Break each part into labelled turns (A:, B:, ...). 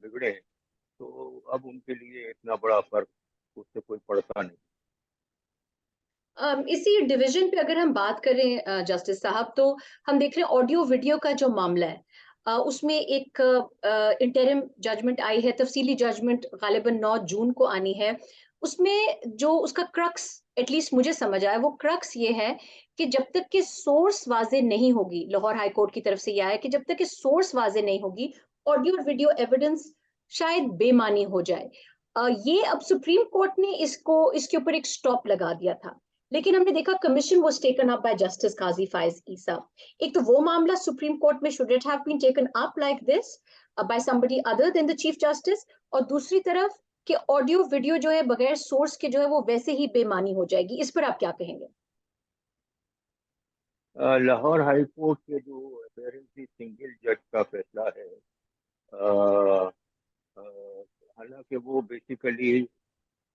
A: بگڑیں تو اب ان کے لیے اتنا بڑا فرق اس سے کوئی پڑتا نہیں.
B: اسی ڈویژن پہ اگر ہم بات کریں جسٹس صاحب، تو ہم دیکھ رہے ہیں آڈیو ویڈیو کا جو معاملہ ہے، اس میں ایک انٹرم ججمنٹ آئی ہے، تفصیلی ججمنٹ غالباً 9 جون کو آنی ہے. اس میں جو اس کا کرکس ایٹ لیسٹ مجھے سمجھ آیا، وہ کرکس یہ ہے کہ جب تک کہ سورس واضح نہیں ہوگی، لاہور ہائی کورٹ کی طرف سے یہ ہے کہ جب تک کہ سورس واضح نہیں ہوگی، آڈیو اور ویڈیو ایویڈنس شاید بے معنی ہو جائے. یہ اب سپریم کورٹ نے اس کے اوپر ایک سٹاپ لگا دیا تھا، لیکن ہم نے دیکھا commission was taken up by justice قاضی فائز عیسیٰ. ایک تو وہ معاملہ سپریم کورٹ میں should it have been taken up like this by somebody other than the chief justice, اور دوسری طرف کہ آڈیو ویڈیو جو ہے بغیر سورس کے جو ہے وہ ویسے ہی بے معنی ہو جائے گی. اس پر آپ کیا کہیں گے؟
A: لاہور ہائی کورٹ کے جو اپیرنٹلی سنگل جج کا فیصلہ ہے، حالانکہ وہ بیسیکلی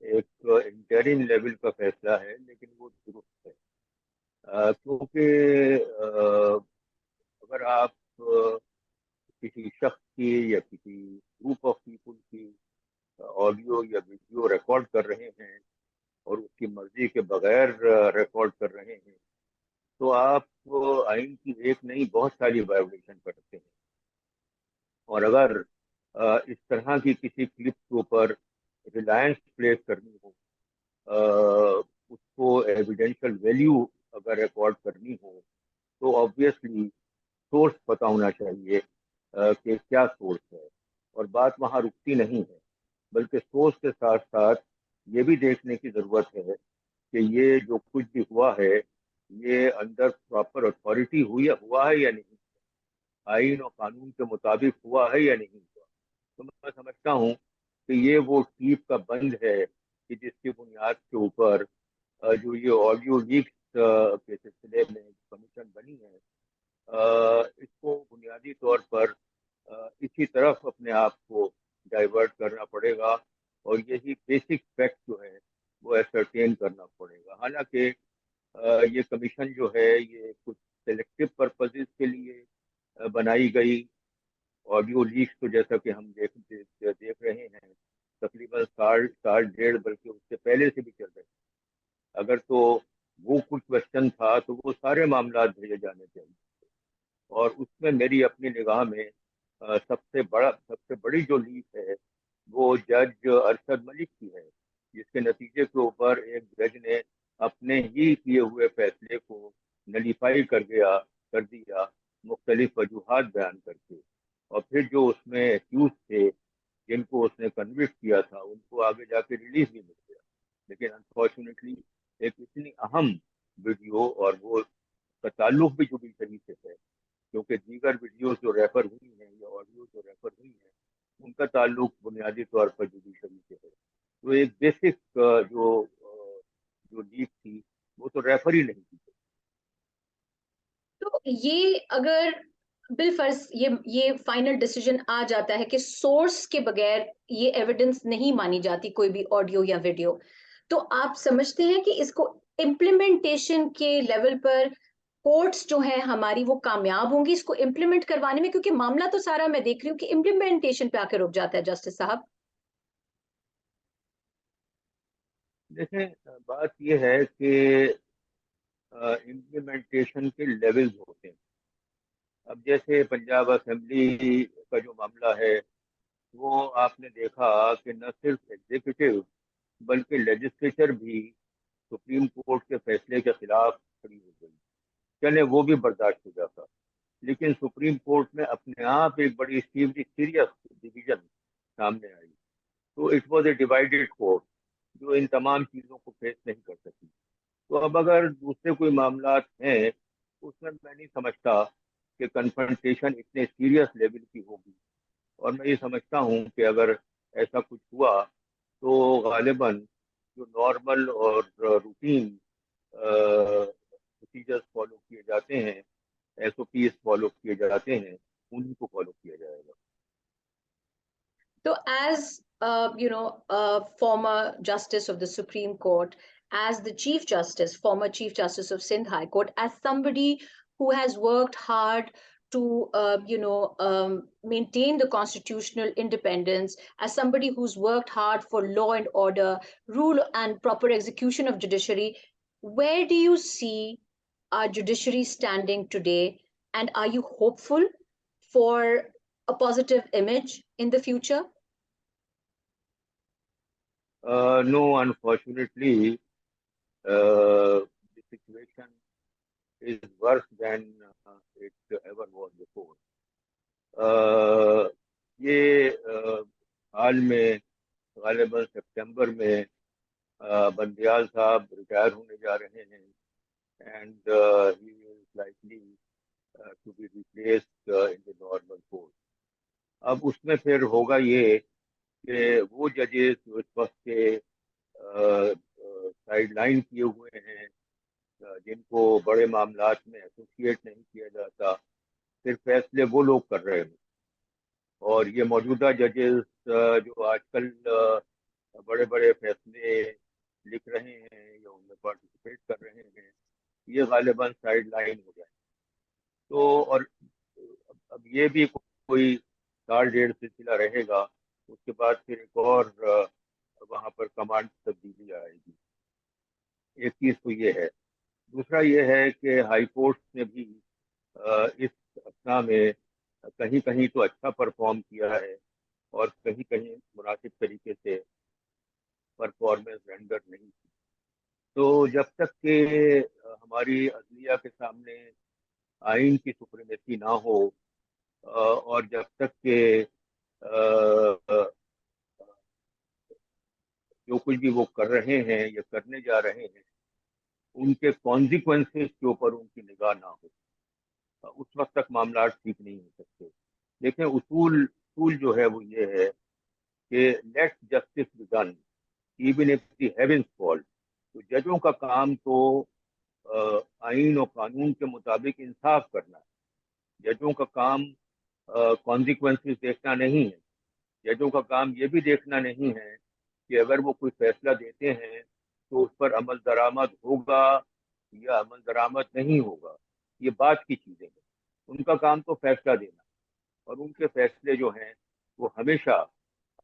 A: ایک انٹرم لیول کا فیصلہ ہے، لیکن وہ درست ہے. کیونکہ اگر آپ کسی شخص کی یا کسی گروپ آف پیپل کی آڈیو یا ویڈیو ریکارڈ کر رہے ہیں اور اس کی مرضی کے بغیر ریکارڈ کر رہے ہیں تو آپ آئین کی ایک نہیں بہت ساری وائولیشن کرتے ہیں. اور اگر اس طرح کی کسی کلپ کے اوپر ریلائنس پلیس کرنی ہو، اس کو ایویڈینشل ویلیو اگر ریکارڈ کرنی ہو تو آبویسلی سورس پتہ ہونا چاہیے کہ کیا سورس ہے. اور بات وہاں رکتی نہیں ہے، بلکہ سورس کے ساتھ ساتھ یہ بھی دیکھنے کی ضرورت ہے کہ یہ جو کچھ بھی ہوا ہے یہ انڈر پراپر اتھارٹی ہوا ہے یا نہیں، آئین اور قانون کے مطابق ہوا ہے یا نہیں ہوا. تو میں سمجھتا ہوں کہ یہ وہ ٹیپ کا بند ہے کہ جس کی بنیاد کے اوپر جو یہ آڈیو لیکس کے سلسلے میں کمیشن بنی ہے، اس کو بنیادی طور پر اسی طرف اپنے آپ کو ڈائیورٹ کرنا پڑے گا اور یہی بیسک فیکٹ جو ہے وہ ایسرٹین کرنا پڑے گا. حالانکہ یہ کمیشن جو ہے یہ کچھ سلیکٹو پرپزز کے لیے بنائی گئی. آڈیو لیکس تو جیسا کہ ہم دیکھ رہے ہیں تقریباً سال ڈیڑھ بلکہ اس سے پہلے سے بھی چل رہے ہیں. اگر تو وہ کچھ کوشچن تھا تو وہ سارے معاملات بھیجے جانے چاہیے. اور اس میں میری اپنی نگاہ میں سب سے بڑی جو لیک ہے وہ جج ارشد ملک کی ہے، جس کے نتیجے کے اوپر ایک جج نے اپنے ہی کیے ہوئے فیصلے کو نلیفائی کر دیا مختلف وجوہات بیان کر کے. اور پھر جو اس میں ایکیوز تھے جن کو اس نے کنوکٹ کیا تھا ان کو آگے جا کے ریلیز بھی مل گیا. لیکن انفارچونیٹلی ایک اتنی اہم ویڈیو اور وہ کا تعلق بھی جوڈیشری سے ہے، کیونکہ دیگر ویڈیوز جو ریفر ہوئی ہیں یا آڈیو جو ریفر ہوئی ہیں ان کا تعلق بنیادی طور پر جوڈیشری سے ہے. تو ایک بیسک جو لیک تھی وہ تو ریفر ہی نہیں کی.
B: تو یہ اگر بالفرض یہ فائنل ڈیسیجن آ جاتا ہے کہ سورس کے بغیر یہ ایویڈنس نہیں مانی جاتی کوئی بھی آڈیو یا ویڈیو، تو آپ سمجھتے ہیں کہ اس کو امپلیمنٹیشن کے لیول پر کورٹس جو ہیں ہماری وہ کامیاب ہوں گی اس کو امپلیمنٹ کروانے میں؟ کیونکہ معاملہ تو سارا میں دیکھ رہی ہوں کہ امپلیمنٹیشن پہ آ کے رک جاتا ہے جسٹس صاحب.
A: دیکھیں بات یہ ہے کہ امپلیمنٹیشن کے لیولز ہوتے ہیں. اب جیسے پنجاب اسمبلی کا جو معاملہ ہے وہ آپ نے دیکھا کہ نہ صرف ایگزیکٹو بلکہ لیجسلیچر بھی سپریم کورٹ کے فیصلے کے خلاف کھڑی ہو گئی. چلے وہ بھی برداشت ہو جاتا، لیکن سپریم کورٹ میں اپنے آپ ایک بڑی سیریس ڈویژن سامنے آئی. تو it was a divided court جو ان تمام چیزوں کو فیس نہیں کر سکی. تو اب اگر دوسرے کوئی معاملات ہیں اس میں نہیں سمجھتا کہ کنفرنٹیشن اتنے سیریس لیول کی ہوگی. اور میں یہ سمجھتا ہوں کہ اگر ایسا کچھ ہوا تو غالباً جو نارمل اور روٹین پروسیجرز فالو کیے جاتے ہیں، ایس او پیز فالو کیے جاتے ہیں، انہیں کو فالو کیا جائے گا.
B: So as former justice of the Supreme Court, as the former Chief Justice of Sindh High Court, as somebody who has worked hard to maintain the constitutional independence, as somebody who's worked hard for law and order, rule and proper execution of judiciary, where do you see our judiciary standing today, and are you hopeful for a positive image in the future?
A: No, unfortunately, the situation is worse than it ever was before. یہ حال میں غالباً September میں بندیال صاحب retire ہونے جا رہے ہیں and he is likely to be replaced in the normal post. اب اس میں پھر ہوگا یہ کہ وہ ججز جو اس وقت کے سائڈ لائن کیے ہوئے ہیں, جن کو بڑے معاملات میں ایسوسیٹ نہیں کیا جاتا, پھر فیصلے وہ لوگ کر رہے ہیں. اور یہ موجودہ ججز جو آج کل بڑے بڑے فیصلے لکھ رہے ہیں یا ان میں پارٹیسپیٹ کر رہے ہیں, یہ غالباً سائڈ لائن ہو جائیں. تو اور اب یہ بھی کوئی سال ڈیڑھ سلسلہ رہے گا, اس کے بعد پھر ایک اور وہاں پر کمانڈ تبدیلی آئے گی. ایک چیز تو یہ ہے. دوسرا یہ ہے کہ ہائی کورٹ نے بھی اس اثنا میں کہیں کہیں تو اچھا پرفارم کیا ہے اور کہیں کہیں مناسب طریقے سے پرفارمنس رینڈر نہیں کی. تو جب تک کہ ہماری عدلیہ کے سامنے آئین کی سپریمیسی نہ ہو, اور جب تک کہ جو کچھ بھی وہ کر رہے ہیں یا کرنے جا رہے ہیں ان کے کانسیکوینسز کے اوپر ان کی نگاہ نہ ہو, اس وقت تک معاملات ٹھیک نہیں ہو سکتے. دیکھیں اصول جو ہے وہ یہ ہے کہ let justice be done even if the heavens fall. تو ججوں کا کام تو آئین و قانون کے مطابق انصاف کرنا ہے. ججوں کا کام کانسیکوینسز دیکھنا نہیں ہے. ججوں کا کام یہ بھی دیکھنا نہیں ہے کہ اگر وہ کوئی فیصلہ دیتے ہیں تو اس پر عمل درآمد ہوگا یا عمل درآمد نہیں ہوگا. یہ بات کی چیزیں ہیں. ان کا کام تو فیصلہ دینا, اور ان کے فیصلے جو ہیں وہ ہمیشہ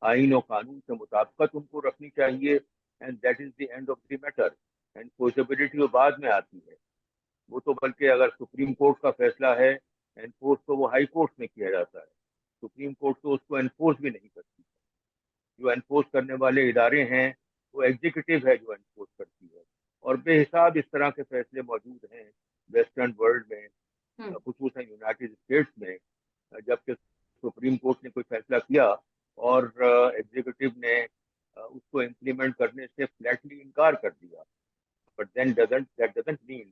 A: آئین و قانون سے مطابقت ان کو رکھنی چاہیے. And that is the end of the matter. Enforceability وہ بعد میں آتی ہے. وہ تو بلکہ اگر سپریم کورٹ کا فیصلہ ہے, انفورس تو وہ ہائی کورٹ میں کیا جاتا ہے. سپریم کورٹ تو اس کو انفورس بھی نہیں کرتی. جو انفورس کرنے والے ادارے ہیں وہ ایگزیکٹو ہے جو انفورس کرتی ہے. اور بے حساب اس طرح کے فیصلے موجود ہیں ویسٹرن ورلڈ میں, خصوصاً یونائٹیڈ اسٹیٹس میں. جبکہ سپریم کورٹ نے کوئی فیصلہ کیا اور ایگزیکٹو نے اس کو امپلیمنٹ کرنے سے فلیٹلی انکار کر دیا, but then that doesn't mean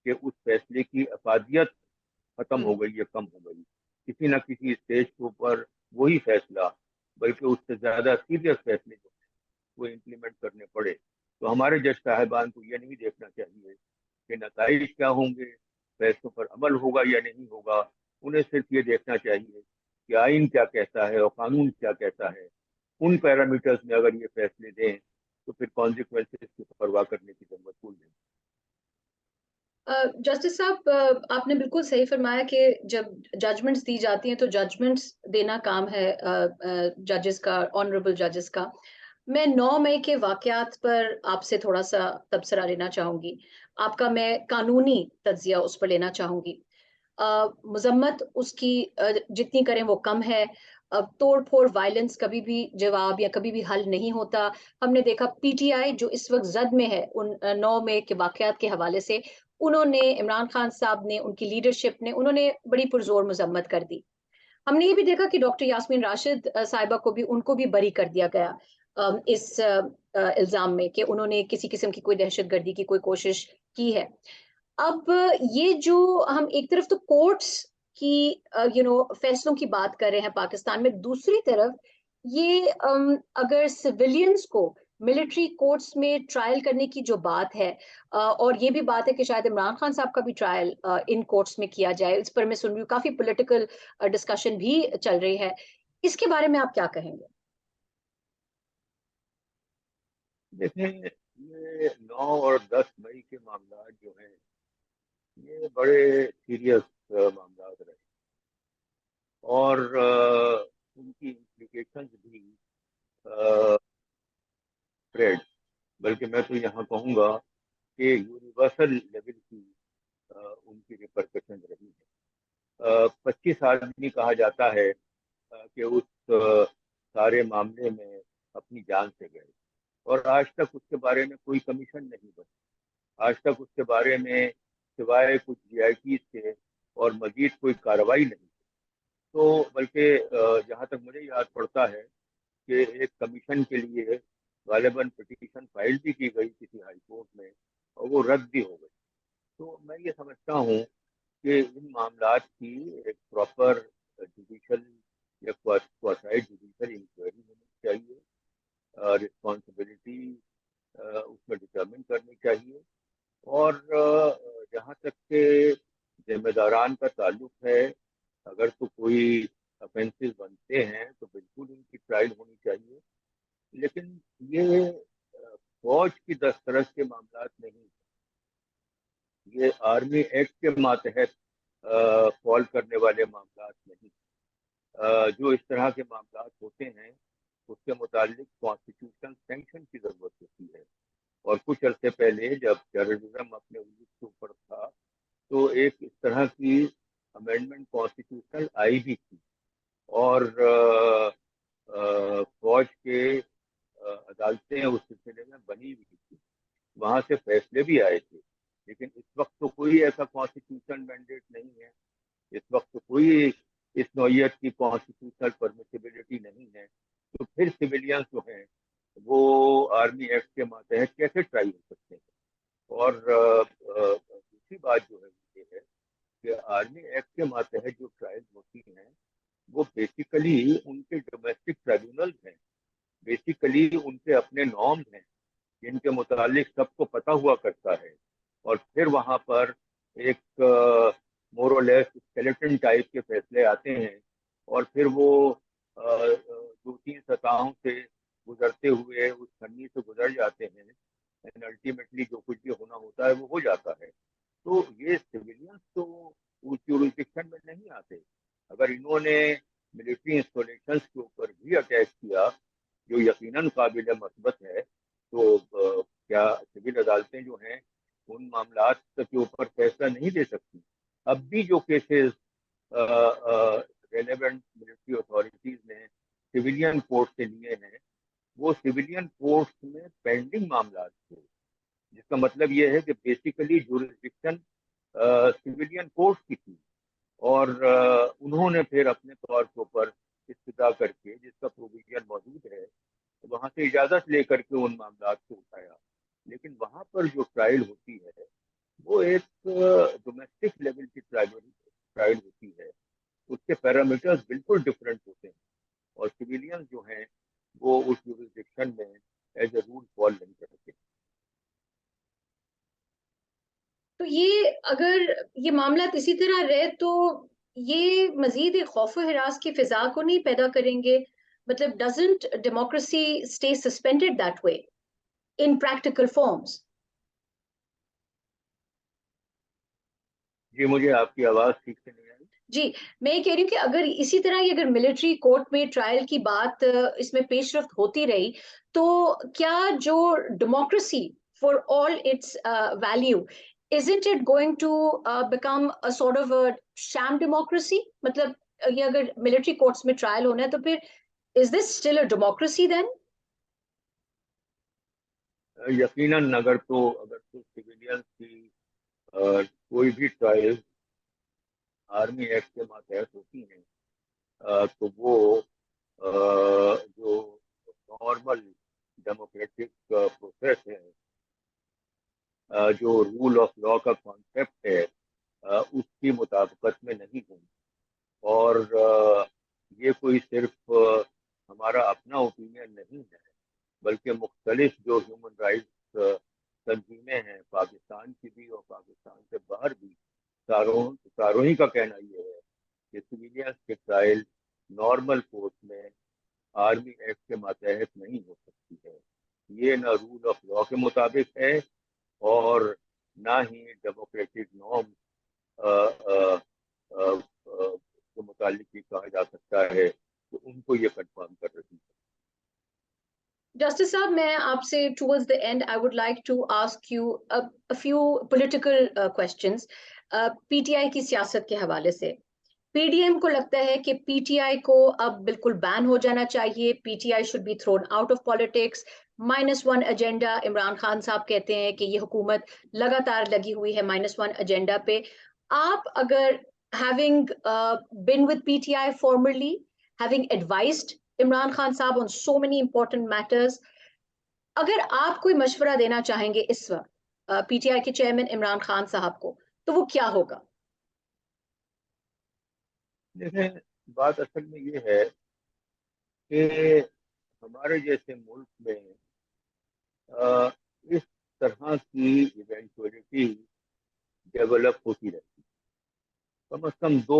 A: کہ اس فیصلے کی افادیت ختم ہو گئی یا کم ہو گئی. کسی نہ کسی اسٹیج کے اوپر وہی فیصلہ بلکہ اس سے زیادہ سیریس فیصلے جو ہیں وہ امپلیمنٹ کرنے پڑے. تو ہمارے جج صاحبان کو یہ نہیں دیکھنا چاہیے کہ نتائج کیا ہوں گے, فیصلوں پر عمل ہوگا یا نہیں ہوگا. انہیں صرف یہ دیکھنا چاہیے کہ آئین کیا کہتا ہے اور قانون کیا کہتا ہے. ان پیرامیٹرز میں اگر یہ فیصلے دیں تو پھر کانسیکوینسز کی پرواہ کرنے کی ضرورت بھول دیں.
B: جسٹس صاحب, آپ نے بالکل صحیح فرمایا کہ جب ججمنٹس دی جاتی ہیں تو ججمنٹس دینا کام ہے ججز کا, آنریبل ججز کا. میں 9 مئی کے واقعات پر آپ سے تھوڑا سا تبصرہ لینا چاہوں گی. آپ کا میں قانونی تجزیہ اس پر لینا چاہوں گی. مذمت اس کی جتنی کریں وہ کم ہے. توڑ پھوڑ وائلنس کبھی بھی جواب یا کبھی بھی حل نہیں ہوتا. ہم نے دیکھا پی ٹی آئی جو اس وقت زد میں ہے ان 9 مئی کے واقعات کے حوالے سے, انہوں نے, عمران خان صاحب نے, ان کی لیڈرشپ نے, انہوں نے بڑی پرزور مذمت کر دی. ہم نے یہ بھی دیکھا کہ ڈاکٹر یاسمین راشد صاحبہ کو بھی, ان کو بھی بری کر دیا گیا اس الزام میں کہ انہوں نے کسی قسم کی کوئی دہشت گردی کی کوئی کوشش کی ہے. اب یہ جو ہم ایک طرف تو کورٹس کی فیصلوں کی بات کر رہے ہیں پاکستان میں, دوسری طرف یہ اگر سویلینز کو ملٹری کورٹس میں ٹرائل کرنے کی جو بات ہے, اور یہ بھی بات ہے کہ شاید عمران خان صاحب کا بھی ٹرائل ان کورٹس میں کیا جائے, اس پر میں سن رہی ہوں کافی پولیٹیکل ڈسکشن بھی چل رہی ہے. اس کے بارے میں آپ کیا کہیں گے؟
A: دیکھیں, یہ 9 اور 10 مئی کے معاملات جو ہیں یہ بڑے سیریس معاملات رہے. اور ان کی implications بھی spread، بلکہ میں تو یہاں کہوں گا کہ یونیورسل لیول کی ان کی ریپرکشن رہی ہے۔ 25 آدمی کہا جاتا ہے کہ اس سارے معاملے میں اپنی جان سے گئے، اور آج تک اس کے بارے میں کوئی کمیشن نہیں بنی، آج تک اس کے بارے میں سوائے کچھ جی آئی ٹیز کے اور مزید کوئی کارروائی نہیں۔ تو بلکہ جہاں تک مجھے یاد پڑتا ہے کہ ایک کمیشن کے لیے غالباً پٹیشن فائل بھی کی گئی کسی ہائی کورٹ میں، اور وہ رد بھی ہو گئی۔ تو میں یہ سمجھتا ہوں کہ ان معاملات کی ایک پراپر جوڈیشل یا کواسائی جوڈیشل انکوائری ہونی چاہیے، رسپانسبلٹی اس میں ڈٹرمن کرنی چاہیے، اور جہاں تک کہ ذمہ داران کا تعلق ہے، اگر تو کوئی افینسز بنتے ہیں تو بالکل ان کی ٹرائل ہونی چاہیے، لیکن یہ فوج کی دسترس کے معاملات نہیں، یہ آرمی ایکٹ کے ماتحت فال کرنے والے معاملات نہیں۔ جو اس طرح کے معاملات ہوتے ہیں اس کے متعلق کانسٹیٹیوشنل سینکشن کی ضرورت ہوتی ہے، اور کچھ عرصے پہلے جب ٹیررزم اپنے وجود کے اوپر تھا تو ایک اس طرح کی امینڈمنٹ کانسٹیٹیوشنل آئی بھی تھی، اور فوج کے عدالتیں اس سلسلے میں بنی ہوئی تھی، وہاں سے فیصلے بھی آئے تھے، لیکن اس وقت تو کوئی ایسا کانسٹیٹیوشن مینڈیٹ نہیں ہے، اس وقت تو کوئی اس نوعیت کی کانسٹیٹیوشنل پرمیسیبلٹی نہیں ہے، تو پھر سویلینز جو ہیں وہ آرمی ایکٹ کے ماتحت کیسے ٹرائی ہو سکتے ہیں؟ اور دوسری بات جو ہے یہ ہے کہ آرمی ایکٹ کے ماتحت جو ٹرائل ہوتی ہیں وہ بیسیکلی ان کے ڈومیسٹک ٹریبیونلز ہیں، بیسیکلی ان کے اپنے نارمز ہیں جن کے متعلق سب کو پتہ ہوا کرتا ہے، اور پھر وہاں پر ایک مورلیس اسکیلیٹن ٹائپ کے فیصلے آتے ہیں، اور پھر وہ 2-3 سطحوں سے گزرتے ہوئے اس کھنی سے گزر جاتے ہیں، اینڈ الٹیمیٹلی جو کچھ بھی ہونا ہوتا ہے وہ ہو جاتا ہے۔ تو یہ سویلینس تو اس جورسڈکشن میں نہیں آتے۔ اگر انہوں نے ملٹری انسٹالیشنز کے اوپر بھی اٹیک کیا جو یقیناً قابل مثبت ہے، تو کیا سول عدالتیں جو ہیں ان معاملات کے اوپر فیصلہ نہیں دے سکتی؟ اب بھی جو کیسز ریلیونٹ ملٹری اتھارٹیز نے سویلین کورٹ سے لیے ہیں وہ سویلین کورٹس میں پینڈنگ معاملات تھے، جس کا مطلب یہ ہے کہ بیسیکلی جورسڈکشن سویلین کورٹس کی تھی، اور انہوں نے پھر اپنے طور کے اوپر استدعا کر کے جس کا پروویژن موجود ہے وہاں سے اجازت لے کر کے ان معاملات کو اٹھایا، لیکن وہاں پر جو ٹرائل ہوتی ہے وہ ایک ڈومیسٹک لیول کی ٹرائل ہوتی ہے، اس کے پیرامیٹرز بالکل ڈفرینٹ ہوتے ہیں، اور سویلینز جو ہیں وہ اس جورسڈکشن میں ایز اے رول فال نہیں کرتے۔
B: تو یہ اگر یہ معاملات اسی طرح رہے تو یہ مزید ایک خوف و ہراس کی فضا کو نہیں پیدا کریں گے؟ مطلب doesn't democracy stay suspended that way in practical forms?
A: جی مجھے آپ کی آواز ٹھیک سے نہیں آئی۔
B: جی میں یہ کہہ رہی ہوں کہ اگر اسی طرح اگر ملٹری کورٹ میں ٹرائل کی بات اس میں پیش رفت ہوتی رہی تو کیا جو democracy for all its value isn't it going to become a sort of a sham democracy؟ مطلب یہ اگر ملٹری کورٹس میں ٹرائل ہونا ہے تو پھر is this still a democracy then؟
A: یقیناً اگر تو سویلین کی کوئی بھی ٹرائل آرمی ایکٹ کے ماتحت ہوتی ہیں تو وہ جو نارمل ڈیموکریٹک پروسیس ہے، جو رول آف لا کا کانسیپٹ ہے اس کی مطابقت میں نہیں ہوں، اور یہ کوئی صرف ہمارا اپنا اوپینین نہیں ہے، بلکہ مختلف جو ہیومن رائٹس تنظیمیں ہیں پاکستان کی بھی اور پاکستان سے باہر بھی، ساروں ہی کا کہنا یہ ہے کہ سویلینز کے ٹرائل نارمل کورٹ میں آرمی ایکٹ کے ماتحت نہیں ہو سکتی ہے، یہ نہ رول آف لا کے مطابق ہے اور نہ ہی ڈیموکریٹک نارم کے متعلق یہ کہا جا سکتا ہے کہ ان کو یہ کنفرم کر رہی ہے.
B: جسٹس صاحب میں آپ سے towards the and I would like to ask you few political questions P T I کی سیاست کے حوالے سے. پی ڈی ایم کو لگتا ہے کہ پی ٹی آئی کو اب بالکل بین ہو جانا چاہیے, P T I should be thrown out of politics, -1 agenda. Imran Khan صاحب کہتے ہیں کہ یہ حکومت لگاتار لگی ہوئی ہے -1 ایجنڈا پہ. آپ اگر having been with PTI formerly, having advised Imran Khan صاحب on so many important matters, اگر آپ کوئی مشورہ دینا چاہیں گے اس وقت پی ٹی آئی کے چیئرمین عمران خان صاحب کو, تو وہ کیا ہوگا؟
A: دیکھیں, بات اصل میں یہ ہے کہ ہمارے جیسے ملک میں اس طرح کی ایونچولیٹی ڈیولپ ہوتی رہتی. کم از کم 2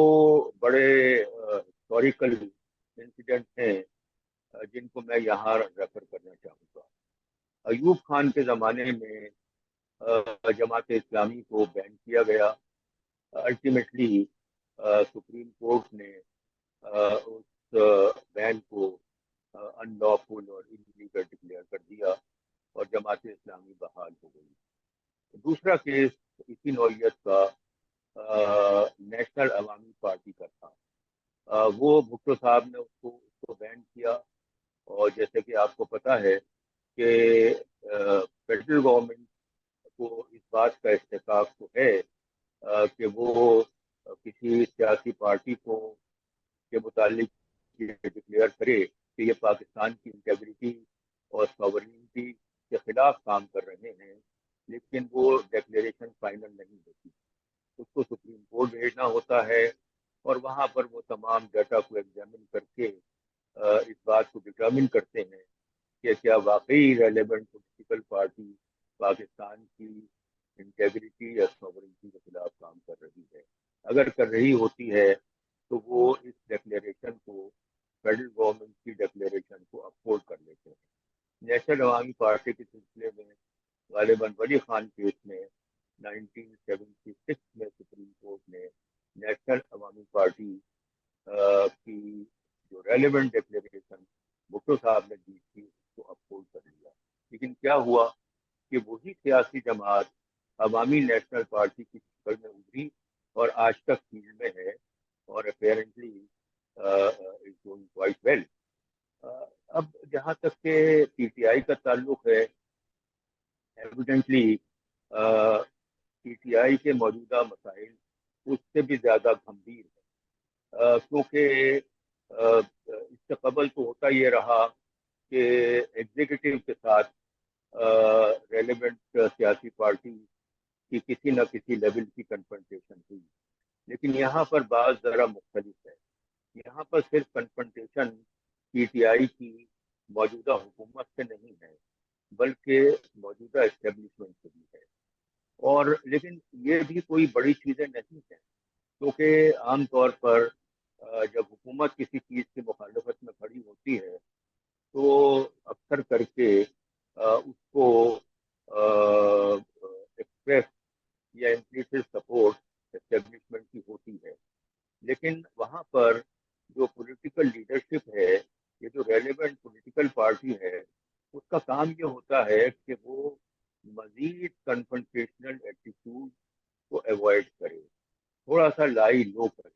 A: بڑے ہسٹوریکل انسیڈنٹ ہیں جن کو میں یہاں ریفر کرنا چاہوں گا. ایوب خان کے زمانے میں جماعت اسلامی کو بین کیا گیا. الٹیمیٹلی سپریم کورٹ نے اس بین کو ان لافل اور انلیگل ڈکلیئر کر دیا اور جماعت اسلامی بحال ہو گئی. دوسرا کیس اسی نوعیت کا نیشنل عوامی پارٹی کا تھا. وہ بھٹو صاحب نے اس کو بین کیا, اور جیسے کہ آپ کو پتہ ہے کہ فیڈرل گورنمنٹ کو اس بات کا استحقاق تو ہے کہ وہ کسی سیاسی پارٹی کو کے متعلق ڈکلیئر کرے کہ یہ پاکستان کی انٹیگریٹی اور ساورنٹی کے خلاف کام کر رہے ہیں, لیکن وہ ڈکلیریشن فائنل نہیں ہوتی. اس کو سپریم کورٹ بھیجنا ہوتا ہے اور وہاں پر وہ تمام ڈیٹا کو ایگزامن کر کے اس بات کو ڈٹرمن کرتے ہیں کہ کیا واقعی ریلیونٹ پولیٹیکل پارٹی پاکستان کی انٹیگریٹی یا ساورنٹی کے خلاف کام کر رہی ہے. اگر کر رہی ہوتی ہے تو وہ اس ڈکلیریشن کو, فیڈرل گورنمنٹ کی ڈکلیریشن کو اپہولڈ کر لیتے ہیں. نیشنل عوامی پارٹی کے سلسلے میں غالباً ولی خان کیس میں 1976 میں سپریم کورٹ نے نیشنل عوامی پارٹی کی جو ریلیونٹ ڈکلیریشن بھٹو صاحب نے دی تھی اس کو اپہولڈ کر لیا. لیکن کیا ہوا کہ وہی سیاسی جماعت عوامی نیشنل پارٹی کی شکل میں ابھری اور آج تک فیلڈ میں ہے اور apparently is doing quite well. اب جہاں تک کہ پی ٹی آئی کا تعلق ہے, ایویڈنٹلی پی ٹی آئی کے موجودہ مسائل اس سے بھی زیادہ گمبھیر ہے, کیونکہ اس سے قبل تو ہوتا یہ رہا کہ ایگزیکٹو کے ساتھ ریلیونٹ سیاسی پارٹی کی کسی نہ کسی لیول کی کنفرنٹیشن ہوئی. لیکن یہاں پر بات ذرا مختلف ہے. یہاں پر صرف کنفرنٹیشن پی ٹی آئی کی موجودہ حکومت سے نہیں ہے بلکہ موجودہ اسٹیبلشمنٹ سے بھی ہے. اور لیکن یہ بھی کوئی بڑی چیزیں نہیں ہیں, کیونکہ عام طور پر جب حکومت کسی چیز کی مخالفت میں کھڑی ہوتی ہے تو اکثر کر کے اس کو ایکسپریس یا امپلیسٹ سپورٹ اسٹیبلشمنٹ کی ہوتی ہے. لیکن وہاں پر جو پولیٹیکل لیڈرشپ ہے, یہ جو ریلیونٹ پولیٹیکل پارٹی ہے, اس کا کام یہ ہوتا ہے کہ وہ مزید کنفرنٹیشنل ایٹیٹیوڈ کو ایوائڈ کرے, تھوڑا سا لائی لو کرے,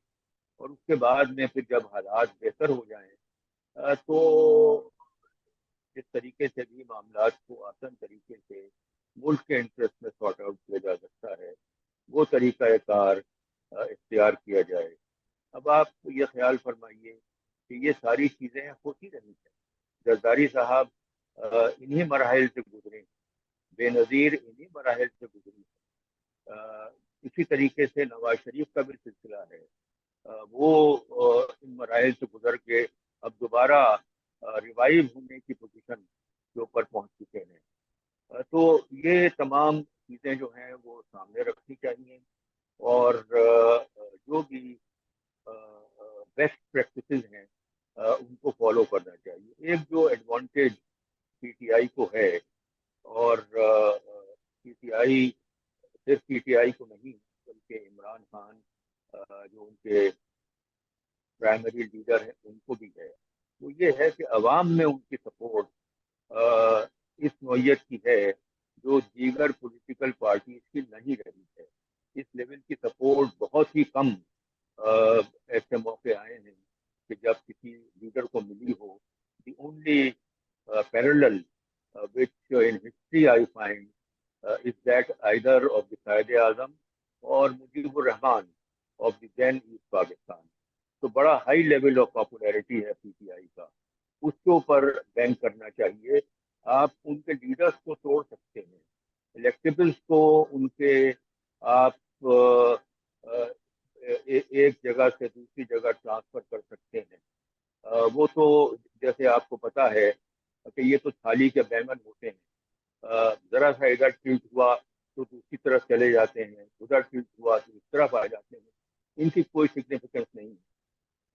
A: اور اس کے بعد میں پھر جب حالات بہتر ہو جائیں تو اس طریقے سے بھی معاملات کو آسان طریقے سے ملک کے انٹرسٹ میں سارٹ آؤٹ کیا جا سکتا ہے, وہ طریقہ کار اختیار کیا جائے. اب آپ یہ خیال فرمائیے کہ یہ ساری چیزیں ہوتی رہی ہیں. زرداری صاحب انہی مراحل سے گزرے, بے نظیر انہی مراحل سے گزری. اسی طریقے سے نواز شریف کا بھی سلسلہ ہے, وہ ان مراحل سے گزر کے اب دوبارہ ریوائیو ہونے کی پوزیشن کے اوپر پہنچ چکے ہیں. تو یہ تمام چیزیں جو ہیں وہ سامنے رکھنی چاہیے, اور جو بھی بیسٹ پریکٹسز ہیں ان کو فالو کرنا چاہیے. ایک جو ایڈوانٹیج پی ٹی آئی کو ہے, اور پی ٹی آئی صرف پی ٹی آئی کو نہیں بلکہ عمران خان جو ان کے پرائمری لیڈر ہیں ان کو بھی ہے، وہ یہ ہے کہ عوام میں ان کی سپورٹ اس نوعیت کی ہے جو دیگر پولیٹیکل پارٹیز کی نہیں رہی ہے. اس لیول کی سپورٹ بہت ہی کم ایسے موقع آئے ہیں کہ جب کسی لیڈر کو ملی ہو. The only parallel which in history I find is that either of the Qaid Azam or Mujibur Rahman of the then East Pakistan. تو بڑا ہائی لیول آف پاپولیرٹی ہے پی ٹی آئی کا، اس کے اوپر بینک کرنا چاہیے. آپ ان کے لیڈرز کو توڑ سکتے ہیں، الیکٹیبلز کو ان کے آپ ایک جگہ سے دوسری جگہ ٹرانسفر کر سکتے ہیں. وہ تو جیسے آپ کو پتا ہے کہ یہ تو تھالی کے بیگن ہوتے ہیں، ذرا سا ادھر ٹلٹ ہوا تو دوسری طرف چلے جاتے ہیں، ادھر ٹلٹ ہوا تو اس طرف آ جاتے ہیں. ان کی کوئی سگنیفیکینس نہیں ہے.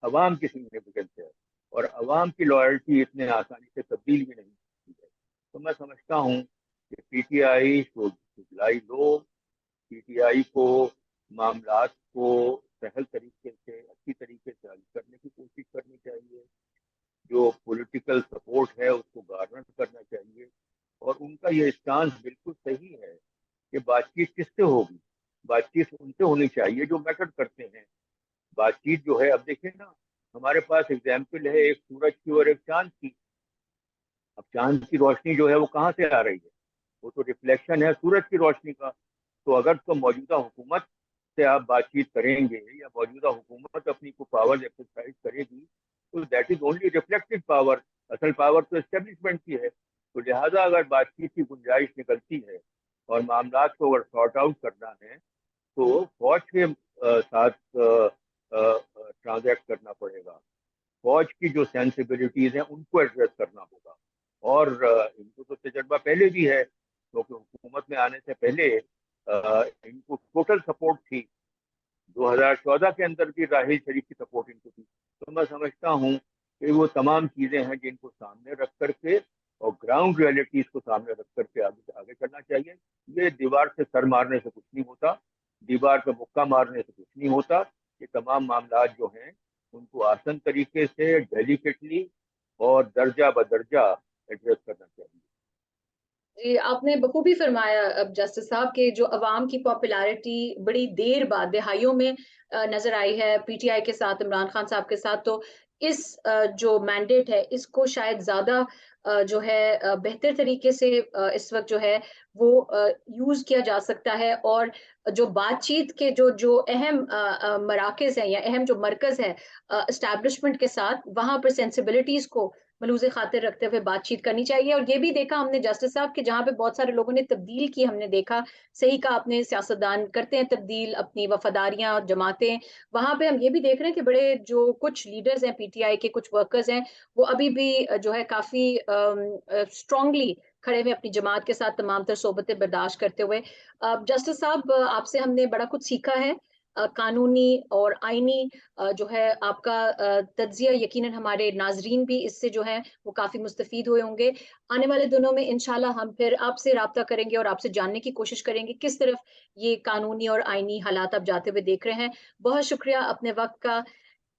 A: عوام کی سگنیفیکینس ہے، اور عوام کی لائلٹی اتنے آسانی سے تبدیل بھی نہیں ہوتی ہے. تو میں سمجھتا ہوں کہ پی ٹی آئی لائی لو، پی ٹی آئی کو معاملات کو سہل طریقے سے اچھی طریقے سے حل کرنے کی کوشش کرنی چاہیے. جو پولیٹیکل سپورٹ ہے اس کو گارنر کرنا چاہیے، اور ان کا یہ اسٹانس بالکل صحیح ہے کہ بات چیت کس سے ہوگی، بات چیت ان سے ہونی چاہیے جو میٹر کرتے ہیں. بات چیت جو ہے، اب دیکھیں نا، ہمارے پاس ایگزامپل ہے ایک سورج کی اور ایک چاند کی. اب چاند کی روشنی جو ہے وہ کہاں سے آ رہی ہے؟ وہ تو ریفلیکشن ہے سورج کی روشنی کا. تو اگر تو موجودہ حکومت سے آپ بات چیت کریں گے یا موجودہ حکومت اپنی کو پاور ایکسرسائز کرے گی تو that is only reflected power. اصل پاور تو اسٹیبلشمنٹ کی ہے. تو لہٰذا اگر بات چیت کی گنجائش نکلتی ہے اور معاملات کو اگر سارٹ آؤٹ کرنا ہے تو فوج کے ساتھ ٹرانزیکٹ کرنا پڑے گا. فوج کی جو سینسیبلٹیز ہیں ان کو ایڈریس کرنا ہوگا. اور ان کو تو تجربہ پہلے بھی ہے، کیونکہ حکومت میں آنے سے پہلے ان کو ٹوٹل سپورٹ تھی. 2014 کے اندر بھی راحیل شریف کی سپورٹ ان کو تھی. تو میں سمجھتا ہوں کہ وہ تمام چیزیں ہیں جن کو سامنے رکھ کر کے اور گراؤنڈ ریئلٹیز کو سامنے رکھ کر کے آگے چلنا چاہیے. یہ دیوار سے سر مارنے سے کچھ نہیں ہوتا، دیوار پہ مکہ مارنے سے کچھ نہیں ہوتا. یہ تمام معاملات جو ہیں ان کو آسن طریقے سے ڈیلیکیٹلی اور درجہ بدرجہ ایڈریس کرنا چاہیے.
B: جی، آپ نے بخوبی فرمایا اب جسٹس صاحب کہ جو عوام کی پاپولیرٹی بڑی دیر بعد دہائیوں میں نظر آئی ہے پی ٹی آئی کے ساتھ، عمران خان صاحب کے ساتھ. تو اس جو مینڈیٹ ہے اس کو شاید زیادہ جو ہے بہتر طریقے سے اس وقت جو ہے وہ یوز کیا جا سکتا ہے. اور جو بات چیت کے جو اہم مراکز ہیں یا اہم جو مرکز ہے اسٹیبلشمنٹ کے ساتھ، وہاں پر سینسیبلٹیز کو ملوز خاطر رکھتے ہوئے بات چیت کرنی چاہیے. اور یہ بھی دیکھا ہم نے جسٹس صاحب کہ جہاں پہ بہت سارے لوگوں نے تبدیل کی، ہم نے دیکھا صحیح کا اپنے سیاستدان کرتے ہیں تبدیل، اپنی وفاداریاں جماتے ہیں. وہاں پہ ہم یہ بھی دیکھ رہے ہیں کہ بڑے جو کچھ لیڈرز ہیں پی ٹی آئی کے، کچھ ورکرز ہیں، وہ ابھی بھی جو ہے کافی اسٹرانگلی کھڑے ہوئے اپنی جماعت کے ساتھ تمام تر صحبتیں برداشت کرتے ہوئے. جسٹس صاحب، آپ سے ہم نے بڑا کچھ سیکھا ہے قانونی اور آئینی جو ہے آپ کا تجزیہ. یقیناً ہمارے ناظرین بھی اس سے جو ہے وہ کافی مستفید ہوئے ہوں گے. آنے والے دنوں میں انشاءاللہ ہم پھر آپ سے رابطہ کریں گے اور آپ سے جاننے کی کوشش کریں گے کس طرف یہ قانونی اور آئینی حالات آپ جاتے ہوئے دیکھ رہے ہیں. بہت شکریہ اپنے وقت کا.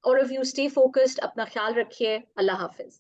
B: اور اف یو اسٹے فوکسڈ، اپنا خیال رکھیے. اللہ حافظ.